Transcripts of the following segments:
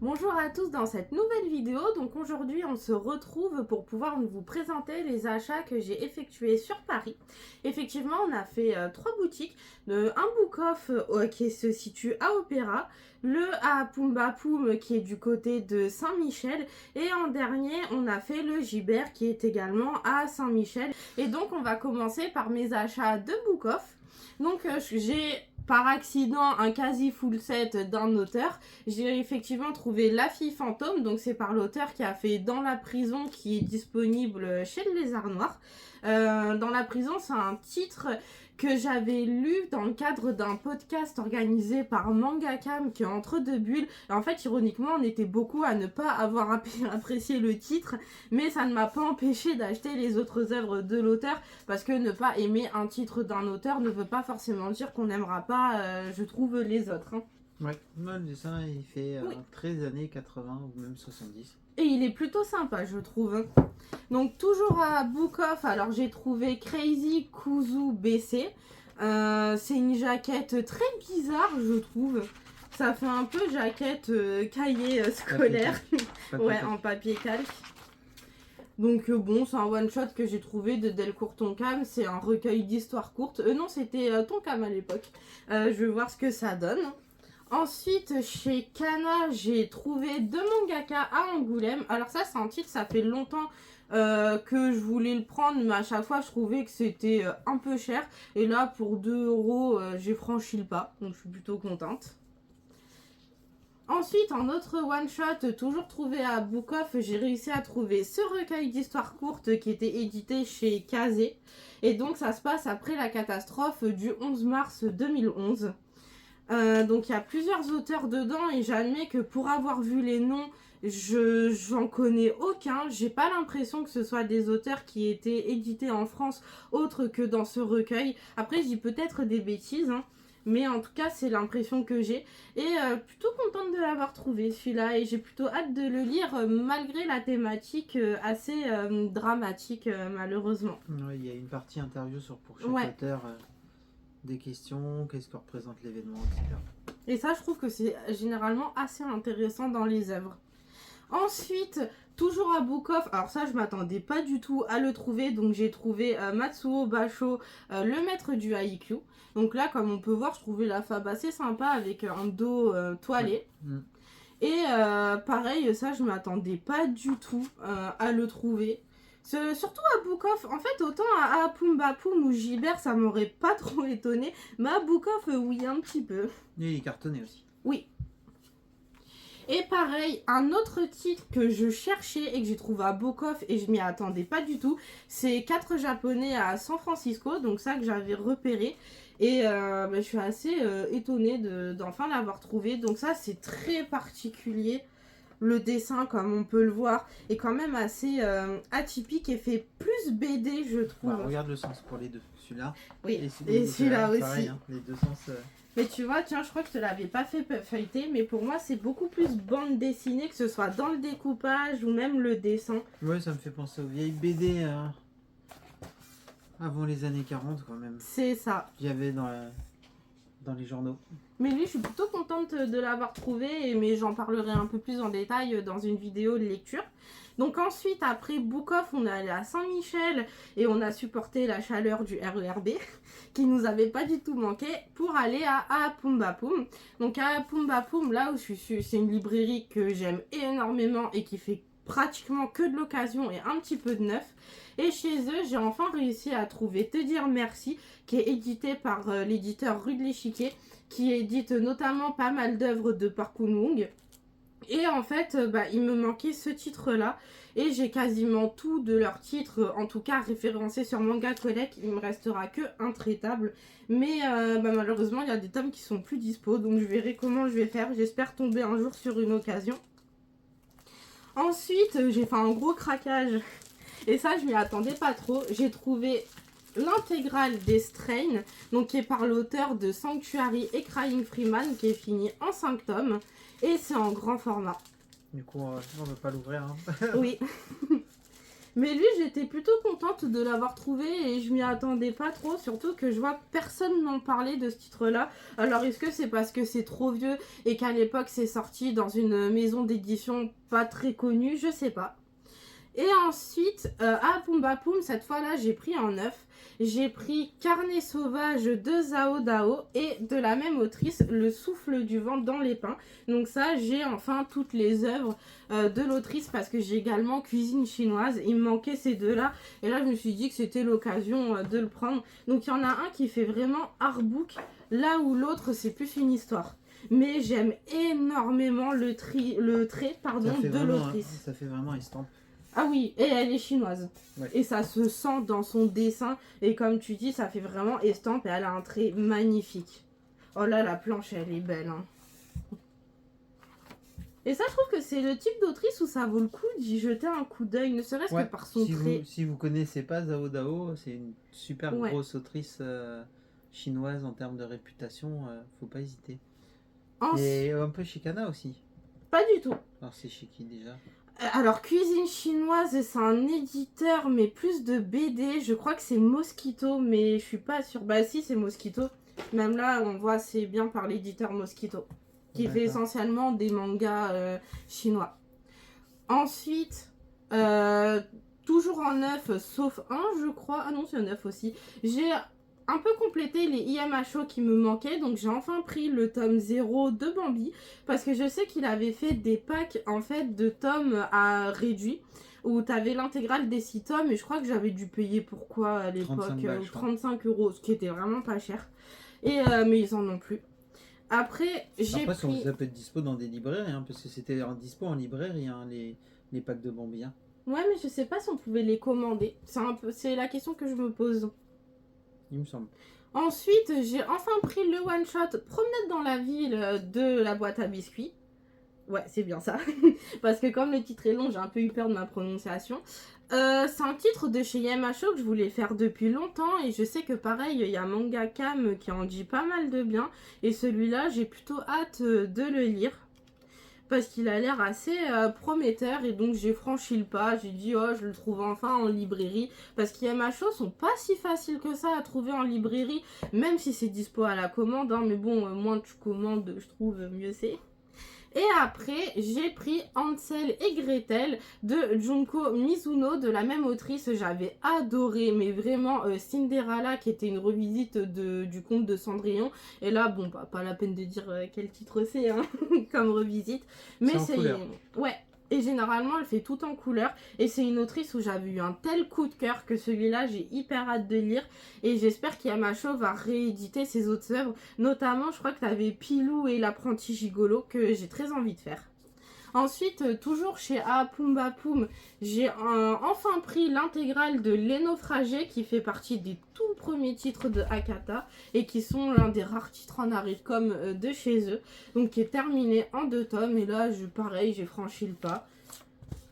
Bonjour à tous dans cette nouvelle vidéo. Donc aujourd'hui on se retrouve pour pouvoir vous présenter les achats que j'ai effectués sur Paris. Effectivement on a fait trois boutiques, un Book-Off qui se situe à Opéra, le à Pumba Poum qui est du côté de Saint-Michel et en dernier on a fait le Gibert qui est également à Saint-Michel. Et donc on va commencer par mes achats de Book-Off. Donc j'ai par accident un quasi full set d'un auteur. J'ai effectivement trouvé La Fille Fantôme, donc c'est par l'auteur qui a fait Dans la prison, qui est disponible chez le Lézard Noir. Dans la prison, c'est un titre que j'avais lu dans le cadre d'un podcast organisé par Mangakam qui est entre deux bulles. Et en fait, ironiquement, on était beaucoup à ne pas avoir apprécié le titre, mais ça ne m'a pas empêché d'acheter les autres œuvres de l'auteur, parce que ne pas aimer un titre d'un auteur ne veut pas forcément dire qu'on n'aimera pas, je trouve, les autres. Hein. Ouais, moi le dessin il fait Oui. très années 80 ou même 70. Et il est plutôt sympa, je trouve. Hein. Donc, toujours à Book-Off, alors j'ai trouvé Crazy Kuzu BC. C'est une jaquette très bizarre, je trouve. Ça fait un peu jaquette cahier scolaire. Ouais, en papier calque. Donc bon, c'est un one-shot que j'ai trouvé de Delcourt Tonkam. C'est un recueil d'histoires courtes. Non, c'était Tonkam à l'époque. Je vais voir ce que ça donne. Ensuite, chez Kana, j'ai trouvé deux mangaka à Angoulême. Alors ça, c'est un titre, ça fait longtemps que je voulais le prendre, mais à chaque fois, je trouvais que c'était un peu cher. Et là, pour 2 euros, j'ai franchi le pas. Donc, je suis plutôt contente. Ensuite, en autre one-shot, toujours trouvé à Book-Off, j'ai réussi à trouver ce recueil d'histoires courtes qui était édité chez Kazé. Et donc, ça se passe après la catastrophe du 11 mars 2011. Donc il y a plusieurs auteurs dedans et j'admets que pour avoir vu les noms, j'en connais aucun. J'ai pas l'impression que ce soit des auteurs qui étaient édités en France autre que dans ce recueil. Après je dis peut-être des bêtises, hein, mais en tout cas c'est l'impression que j'ai. Et plutôt contente de l'avoir trouvé celui-là et j'ai plutôt hâte de le lire malgré la thématique assez dramatique malheureusement. Ouais, il y a une partie interview pour chaque Ouais. auteur, des questions, qu'est-ce que représente l'événement, etc. Et ça, je trouve que c'est généralement assez intéressant dans les œuvres. Ensuite, toujours à Book-Off, alors ça, je m'attendais pas du tout à le trouver, donc j'ai trouvé Matsuo Basho, le maître du haïku. Donc là, comme on peut voir, je trouvais la fab assez sympa avec un dos toilé. Ouais. Et pareil, ça, je m'attendais pas du tout à le trouver. Surtout à Book-Off, en fait, autant à Pumba Poum ou Gibert, ça m'aurait pas trop étonné, mais à Book-Off, oui, un petit peu. Et il est cartonné aussi. Oui. Et pareil, un autre titre que je cherchais et que j'ai trouvé à Book-Off et je m'y attendais pas du tout, c'est 4 japonais à San Francisco, donc ça que j'avais repéré. Et je suis assez étonnée d'enfin l'avoir trouvé. Donc ça, c'est très particulier. Le dessin, comme on peut le voir, est quand même assez atypique et fait plus BD, je trouve. Bah, regarde le sens pour les deux. Celui-là Oui, et celui-là aussi. pareil, hein, les deux sens. Mais tu vois, tiens, je crois que je te l'avais pas fait feuilleter, mais pour moi, c'est beaucoup plus bande dessinée, que ce soit dans le découpage ou même le dessin. Ouais, ça me fait penser aux vieilles BD avant les années 40 quand même. C'est ça. Il y avait dans les journaux. Mais lui, je suis plutôt contente de l'avoir trouvé, mais j'en parlerai un peu plus en détail dans une vidéo de lecture. Donc ensuite, après Book-Off, on est allé à Saint-Michel et on a supporté la chaleur du RERB qui nous avait pas du tout manqué pour aller à Pumba Poum. Donc à Pumba Poum, là où je suis, c'est une librairie que j'aime énormément et qui fait pratiquement que de l'occasion et un petit peu de neuf. Et chez eux, j'ai enfin réussi à trouver Te dire merci, qui est édité par l'éditeur Rue de l'Échiquier, qui édite notamment pas mal d'œuvres de Park Hoon-Woong. Et en fait, il me manquait ce titre-là. Et j'ai quasiment tout de leurs titres, en tout cas référencés sur Manga Collect. Il me restera que Intraitable. Mais malheureusement, il y a des tomes qui sont plus dispo. Donc je verrai comment je vais faire. J'espère tomber un jour sur une occasion. Ensuite, j'ai fait un gros craquage. Et ça, je m'y attendais pas trop. J'ai trouvé l'intégrale des Strain, donc qui est par l'auteur de Sanctuary et Crying Freeman, qui est fini en 5 tomes. Et c'est en grand format. Du coup, on ne va pas l'ouvrir. Hein. Oui. Mais lui, j'étais plutôt contente de l'avoir trouvé et je m'y attendais pas trop, surtout que je vois personne n'en parler de ce titre-là. Alors est-ce que c'est parce que c'est trop vieux et qu'à l'époque c'est sorti dans une maison d'édition pas très connue, je sais pas. Et ensuite, à Pumba Poum, cette fois-là, j'ai pris en neuf. J'ai pris Carnet sauvage de Zhao Dao et de la même autrice, Le souffle du vent dans les pins. Donc ça, j'ai enfin toutes les œuvres de l'autrice parce que j'ai également Cuisine chinoise. Il me manquait ces deux-là. Et là, je me suis dit que c'était l'occasion de le prendre. Donc il y en a un qui fait vraiment artbook, là où l'autre, c'est plus une histoire. Mais j'aime énormément le trait de l'autrice. Ça fait vraiment estampe. Ah oui, et elle est chinoise. Ouais. Et ça se sent dans son dessin. Et comme tu dis, ça fait vraiment estampe et elle a un trait magnifique. Oh là, la planche, elle est belle. Hein. Et ça, je trouve que c'est le type d'autrice où ça vaut le coup d'y jeter un coup d'œil, ne serait-ce que par son trait. Si vous connaissez pas Zhao Dao, c'est une super grosse autrice chinoise en termes de réputation. Faut pas hésiter. Et un peu Chicana aussi. Pas du tout. Alors c'est chez qui déjà ? Alors, Cuisine chinoise, c'est un éditeur, mais plus de BD. Je crois que c'est Mosquito, mais je suis pas sûre. Bah si, c'est Mosquito. Même là, on voit c'est bien par l'éditeur Mosquito, qui fait essentiellement des mangas chinois. Ensuite, toujours en neuf, sauf un, je crois. Ah non, c'est un neuf aussi. J'ai un peu complété les IMHO qui me manquaient, donc j'ai enfin pris le tome 0 de Bambi, parce que je sais qu'il avait fait des packs en fait de tomes à réduit, où tu avais l'intégrale des 6 tomes, et je crois que j'avais dû payer pourquoi à l'époque 35 €, ce qui était vraiment pas cher. Et mais ils en ont plus. Après, ça peut être dispo dans des librairies, hein, parce que c'était dispo en librairie, hein, les packs de Bambi. Hein. Ouais, mais je sais pas si on pouvait les commander. C'est la question que je me pose. Il me semble. Ensuite, j'ai enfin pris le one-shot Promenade dans la ville de la boîte à biscuits. Ouais, c'est bien ça. Parce que comme le titre est long, j'ai un peu eu peur de ma prononciation. C'est un titre de chez Yamacho que je voulais faire depuis longtemps. Et je sais que pareil, il y a Manga Cam qui en dit pas mal de bien. Et celui-là, j'ai plutôt hâte de le lire. Parce qu'il a l'air assez prometteur et donc j'ai franchi le pas, j'ai dit oh je le trouve enfin en librairie parce qu'il y a Macho sont pas si faciles que ça à trouver en librairie même si c'est dispo à la commande hein, mais bon moins tu commandes je trouve mieux c'est. Et après, j'ai pris Hansel et Gretel de Junko Mizuno, de la même autrice. J'avais adoré, mais vraiment Cinderella, qui était une revisite du conte de Cendrillon. Et là, bon, pas la peine de dire quel titre c'est, hein, comme revisite. Mais c'est... Ouais. Et généralement, elle fait tout en couleur. Et c'est une autrice où j'avais eu un tel coup de cœur que celui-là, j'ai hyper hâte de lire. Et j'espère qu'Yamacho va rééditer ses autres œuvres. Notamment, je crois que tu avais Pilou et l'apprenti gigolo que j'ai très envie de faire. Ensuite, toujours chez Pumba Poum, j'ai enfin pris l'intégrale de Les Naufragés qui fait partie des tout premiers titres de Hakata et qui sont l'un des rares titres en Aricom de chez eux. Donc qui est terminé en 2 tomes et là, pareil, j'ai franchi le pas.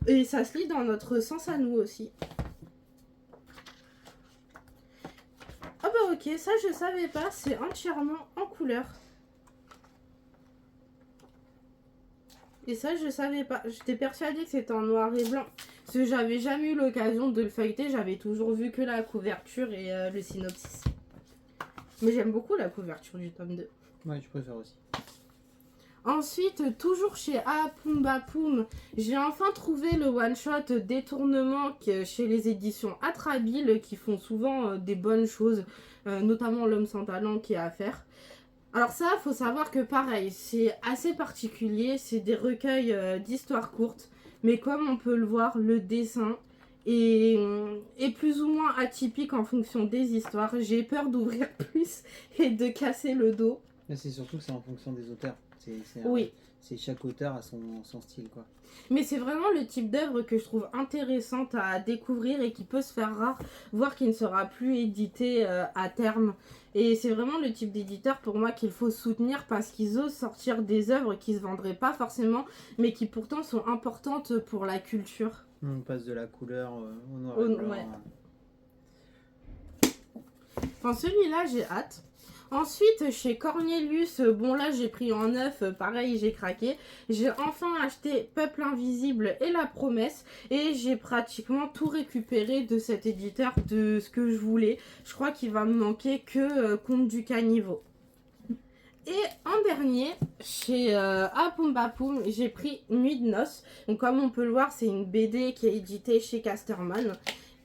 Et ça se lit dans notre sens à nous aussi. Ah bah ok, ça je savais pas, c'est entièrement en couleur. Et ça, je savais pas. J'étais persuadée que c'était en noir et blanc. Parce que j'avais jamais eu l'occasion de le feuilleter. J'avais toujours vu que la couverture et le synopsis. Mais j'aime beaucoup la couverture du tome 2. Ouais, je préfère aussi. Ensuite, toujours chez Pumba Poum, j'ai enfin trouvé le one-shot Détournement chez les éditions Atrabile qui font souvent des bonnes choses. Notamment L'homme sans talent qui est à faire. Alors ça, il faut savoir que pareil, c'est assez particulier, c'est des recueils d'histoires courtes, mais comme on peut le voir, le dessin est plus ou moins atypique en fonction des histoires. J'ai peur d'ouvrir plus et de casser le dos. Mais c'est surtout que c'est en fonction des auteurs. Oui. C'est chaque auteur a son style, quoi. Mais c'est vraiment le type d'œuvre que je trouve intéressante à découvrir et qui peut se faire rare, voire qui ne sera plus édité à terme. Et c'est vraiment le type d'éditeur pour moi qu'il faut soutenir parce qu'ils osent sortir des œuvres qui ne se vendraient pas forcément, mais qui pourtant sont importantes pour la culture. On passe de la couleur au noir et blanc. Ouais. Enfin, celui-là, j'ai hâte. Ensuite, chez Cornelius, bon là j'ai pris en neuf, pareil j'ai craqué. J'ai enfin acheté Peuple Invisible et La Promesse. Et j'ai pratiquement tout récupéré de cet éditeur, de ce que je voulais. Je crois qu'il va me manquer que Conte du Caniveau. Et en dernier, chez Apum Bapoum, j'ai pris Nuit de Noces. Donc comme on peut le voir, c'est une BD qui est éditée chez Casterman.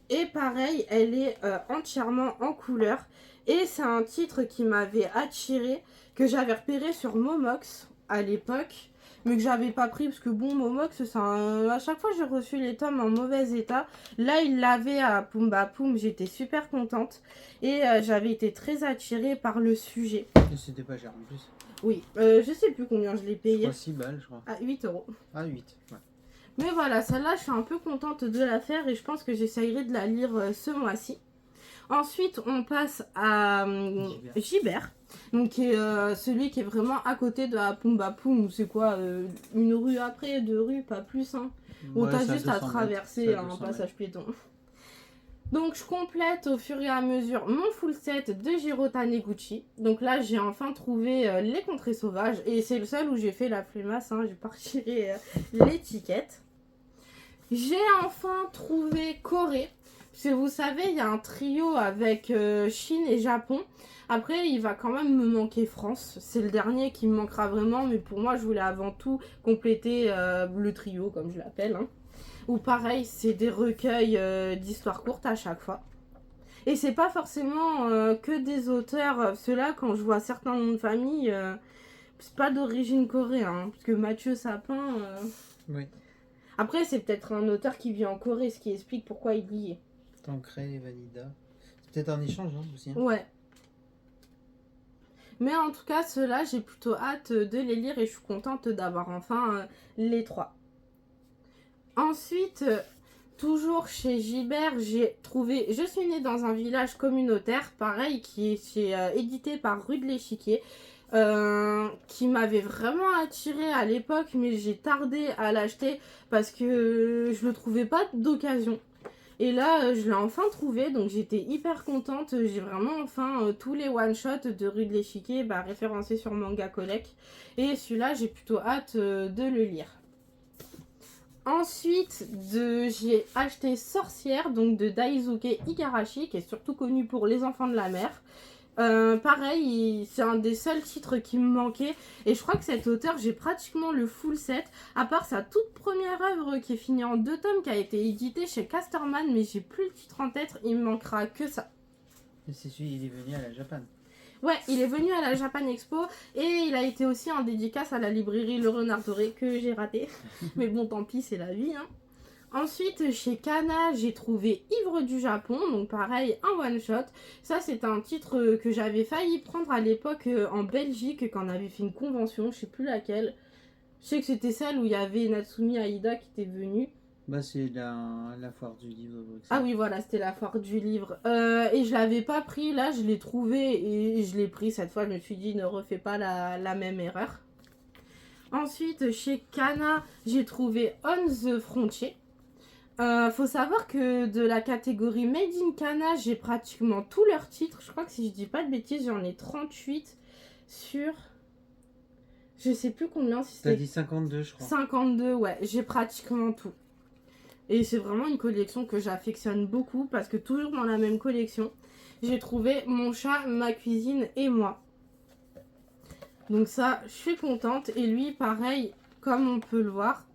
Et pareil, elle est entièrement en couleur. Et c'est un titre qui m'avait attiré, que j'avais repéré sur Momox à l'époque, mais que j'avais pas pris parce que bon, Momox, à chaque fois j'ai reçu les tomes en mauvais état. Là, il l'avait à Pumba Poum, j'étais super contente et j'avais été très attirée par le sujet. Et c'était pas cher en plus. Oui, je sais plus combien je l'ai payé. Je crois 6 balles, je crois. À 8 €. Ah, 8, ouais. Mais voilà, celle-là, je suis un peu contente de la faire et je pense que j'essayerai de la lire ce mois-ci. Ensuite, on passe à Gibert, donc qui est celui qui est vraiment à côté de Apum Bapoum, ou c'est quoi, une rue après, 2 rues, pas plus, hein. Où t'as juste à traverser un passage piéton. Donc je complète au fur et à mesure mon full set de Jiro Taniguchi. Donc là j'ai enfin trouvé les contrées sauvages et c'est le seul où j'ai fait la flémasse, hein, j'ai pas retiré l'étiquette. J'ai enfin trouvé Corée. Parce que vous savez, il y a un trio avec Chine et Japon. Après, il va quand même me manquer France. C'est le dernier qui me manquera vraiment. Mais pour moi, je voulais avant tout compléter le trio, comme je l'appelle. Hein. Ou pareil, c'est des recueils d'histoires courtes à chaque fois. Et c'est pas forcément que des auteurs. Ceux-là, quand je vois certains noms de famille, c'est pas d'origine coréenne. Hein, parce que Mathieu Sapin... Oui. Après, c'est peut-être un auteur qui vit en Corée, ce qui explique pourquoi il y est. Tancré et Valida. C'est peut-être un échange hein, aussi. Hein. Ouais. Mais en tout cas, ceux-là, j'ai plutôt hâte de les lire et je suis contente d'avoir enfin les 3. Ensuite, toujours chez Gibert, j'ai trouvé Je suis née dans un village communautaire, pareil, qui est édité par Rue de l'Échiquier. Qui m'avait vraiment attiré à l'époque, mais j'ai tardé à l'acheter parce que je le trouvais pas d'occasion. Et là, je l'ai enfin trouvé, donc j'étais hyper contente. J'ai vraiment enfin tous les one-shots de Rue de l'Échiquier référencés sur Manga Collect. Et celui-là, j'ai plutôt hâte de le lire. Ensuite, j'ai acheté Sorcière, donc de Daisuke Igarashi, qui est surtout connu pour Les Enfants de la Mer. Pareil, c'est un des seuls titres qui me manquait et je crois que cet auteur, j'ai pratiquement le full set, à part sa toute première œuvre qui est finie en 2 tomes, qui a été éditée chez Casterman, mais j'ai plus le titre en tête, il me manquera que ça. Et c'est celui, il est venu à la Japan. Ouais, il est venu à la Japan Expo et il a été aussi en dédicace à la librairie Le Renard Doré que j'ai raté, mais bon tant pis, c'est la vie hein. Ensuite, chez Kana, j'ai trouvé Ivre du Japon, donc pareil, un one-shot. Ça, c'est un titre que j'avais failli prendre à l'époque en Belgique, quand on avait fait une convention, je sais plus laquelle. Je sais que c'était celle où il y avait Natsumi Aida qui était venue. Bah, c'est la foire du livre. Ah oui, voilà, c'était la foire du livre. Et je l'avais pas pris, là, je l'ai trouvé et je l'ai pris. Cette fois, je me suis dit, ne refais pas la même erreur. Ensuite, chez Kana, j'ai trouvé On the Frontier. Faut savoir que de la catégorie Made in Kana, j'ai pratiquement tous leurs titres. Je crois que si je dis pas de bêtises, j'en ai 38 sur... Je sais plus combien. Si t'as dit 52, je crois. 52, ouais. J'ai pratiquement tout. Et c'est vraiment une collection que j'affectionne beaucoup parce que toujours dans la même collection, j'ai trouvé Mon chat, ma cuisine et moi. Donc ça, je suis contente. Et lui, pareil, comme on peut le voir,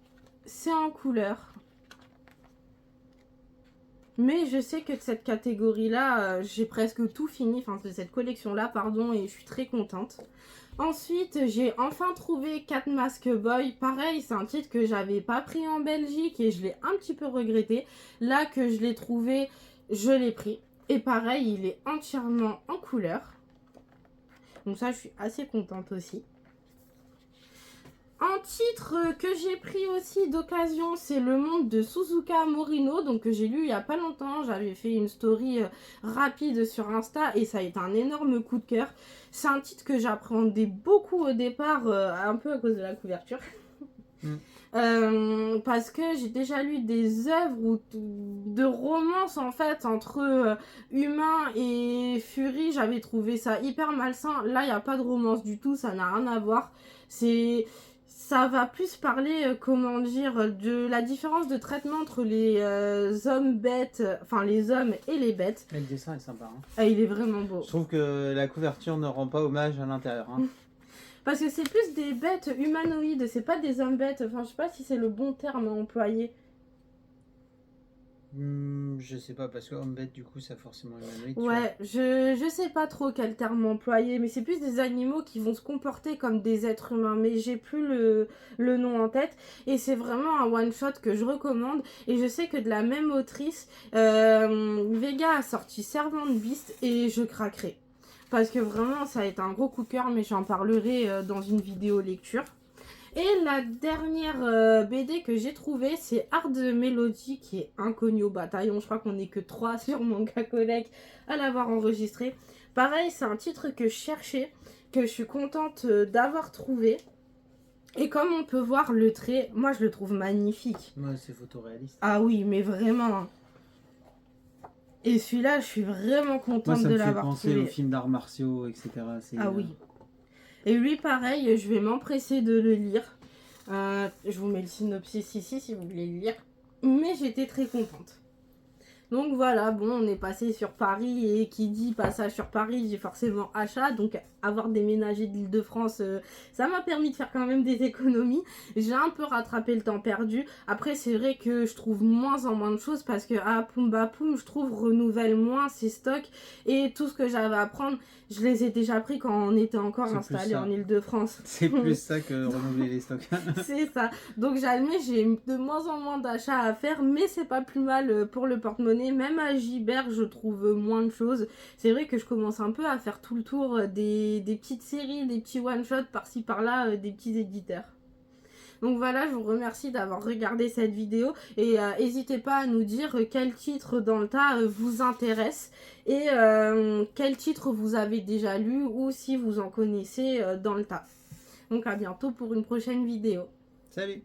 c'est en couleur. Mais je sais que de cette catégorie-là, j'ai presque tout fini, enfin de cette collection-là, pardon, et je suis très contente. Ensuite, j'ai enfin trouvé Cat Mask Boy. Pareil, c'est un titre que j'avais pas pris en Belgique et je l'ai un petit peu regretté. Là que je l'ai trouvé, je l'ai pris. Et pareil, il est entièrement en couleur. Donc ça, je suis assez contente aussi. Un titre que j'ai pris aussi d'occasion, c'est Le Monde de Suzuka Morino, donc que j'ai lu il n'y a pas longtemps. J'avais fait une story rapide sur Insta et ça a été un énorme coup de cœur. C'est un titre que j'appréhendais beaucoup au départ, un peu à cause de la couverture. parce que j'ai déjà lu des œuvres de romance en fait entre humains et furie. J'avais trouvé ça hyper malsain. Là, il n'y a pas de romance du tout, ça n'a rien à voir. Ça va plus parler, comment dire, de la différence de traitement entre les hommes bêtes, enfin les hommes et les bêtes. Et le dessin est sympa. Hein. Ah, il est vraiment beau. Je trouve que la couverture ne rend pas hommage à l'intérieur. Hein. Parce que c'est plus des bêtes humanoïdes, c'est pas des hommes bêtes. Enfin, je sais pas si c'est le bon terme à employer. Je sais pas, parce que homme bête, du coup, ça forcément humanoïde. Ouais, je sais pas trop quel terme employer, mais c'est plus des animaux qui vont se comporter comme des êtres humains, mais j'ai plus le nom en tête. Et c'est vraiment un one-shot que je recommande. Et je sais que de la même autrice, Vega a sorti Servant Beast et je craquerai. Parce que vraiment, ça a été un gros coup de cœur, mais j'en parlerai dans une vidéo lecture. Et la dernière BD que j'ai trouvée, c'est Hard Melody, qui est inconnue au bataillon. Je crois qu'on n'est que 3 sur Manga Collect à l'avoir enregistré. Pareil, c'est un titre que je cherchais, que je suis contente d'avoir trouvé. Et comme on peut voir le trait, moi je le trouve magnifique. Ouais, c'est photoréaliste. Ah oui, mais vraiment. Et celui-là, je suis vraiment contente de l'avoir trouvé. Ça me fait penser aux films d'arts martiaux, etc. Ah oui. Et lui, pareil, je vais m'empresser de le lire. Je vous mets le synopsis ici si vous voulez le lire. Mais j'étais très contente. Donc voilà, bon, on est passé sur Paris. Et qui dit passage sur Paris, dit forcément achat. Donc avoir déménagé de l'Île-de-France, ça m'a permis de faire quand même des économies. J'ai un peu rattrapé le temps perdu. Après, c'est vrai que je trouve moins en moins de choses. Parce que à Pumba Poum, je trouve, renouvelle moins ses stocks. Et tout ce que j'avais à prendre, je les ai déjà pris quand on était encore installé en Île-de-France. C'est plus ça que renouveler les stocks. C'est ça. Donc j'admets, j'ai de moins en moins d'achats à faire, mais c'est pas plus mal pour le porte-monnaie. Même à Gibert, je trouve moins de choses. C'est vrai que je commence un peu à faire tout le tour des petites séries, des petits one-shots par-ci par-là, des petits éditeurs. Donc voilà, je vous remercie d'avoir regardé cette vidéo et n'hésitez pas à nous dire quel titre dans le tas vous intéresse et quel titre vous avez déjà lu ou si vous en connaissez dans le tas. Donc à bientôt pour une prochaine vidéo. Salut!